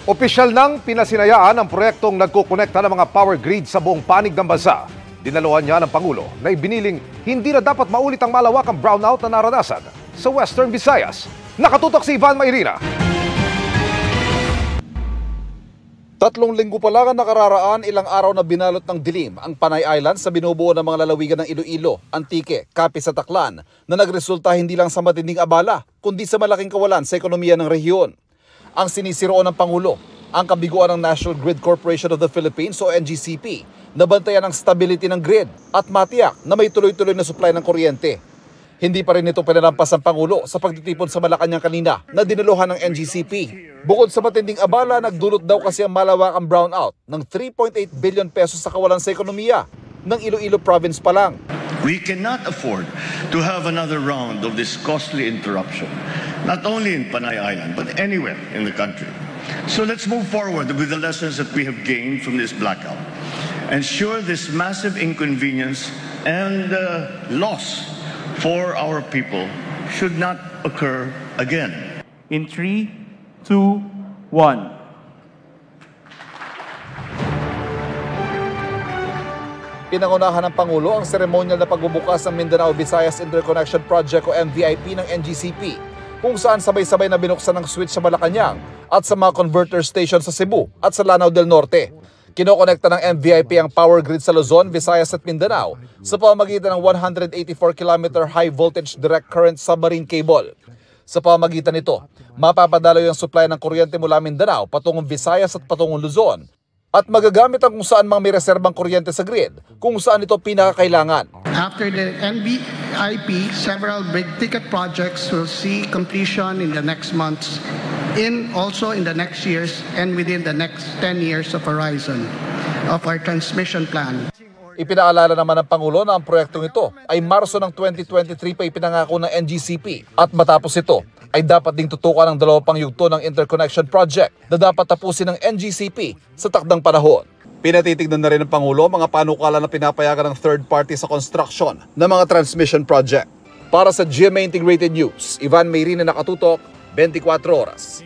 Opisyal nang pinasinayaan ang proyektong nagkukonekta ng mga power grid sa buong panig ng bansa. Dinaluhan niya ng Pangulo na ibiniling hindi na dapat maulit ang malawakang brownout na naranasan sa Western Visayas. Nakatutok si Ivan Mayrina. 3 linggo pa lang ang nakararaan, ilang araw na binalot ng dilim ang Panay Island sa binubuo ng mga lalawigan ng Iloilo, Antique, Capiz at Aklan na nagresulta hindi lang sa matinding abala kundi sa malaking kawalan sa ekonomiya ng rehiyon. Ang sinisiroon ng Pangulo, ang kabiguan ng National Grid Corporation of the Philippines o NGCP na bantayan ang stability ng grid at matiyak na may tuloy-tuloy na supply ng kuryente. Hindi pa rin ito pinalampas ng Pangulo sa pagtitipon sa Malacanang kanina na dinaluhan ng NGCP. Bukod sa matinding abala, nagdulot daw kasi ang malawakang brownout ng 3.8 billion pesos sa kawalan sa ekonomiya ng Iloilo Province pa lang. We cannot afford to have another round of this costly interruption, not only in Panay Island, but anywhere in the country. So let's move forward with the lessons that we have gained from this blackout. Ensure this massive inconvenience and loss for our people should not occur again. In 3, 2, 1. Pinangunahan ng Pangulo ang seremonyal na pagbubukas ng Mindanao Visayas Interconnection Project o MVIP ng NGCP, kung saan sabay-sabay na binuksan ng switch sa Malacanang at sa mga converter station sa Cebu at sa Lanao del Norte. Kinokonekta ng MVIP ang power grid sa Luzon, Visayas at Mindanao sa pamamagitan ng 184-kilometer high voltage direct current submarine cable. Sa pamamagitan nito, mapapadaloy ang supply ng kuryente mula Mindanao patungong Visayas at patungong Luzon at magagamit ang kung saan mga may reserbang kuryente sa grid kung saan ito pinakakailangan. After the MVIP, several big ticket projects will see completion in the next months, also in the next years and within the next 10 years of horizon of our transmission plan. Ipinaalala naman ng Pangulo na ang proyektong ito ay Marso ng 2023 pa ipinangako ng NGCP at matapos ito ay dapat ding tutukan ng 2 pang yugto ng interconnection project na dapat tapusin ng NGCP sa takdang panahon. Pinatitignan na rin ng Pangulo mga panukala na pinapayagan ng third party sa construction ng mga transmission project. Para sa GMA Integrated News, Ivan Mayrina, Nakatutok, 24 Oras.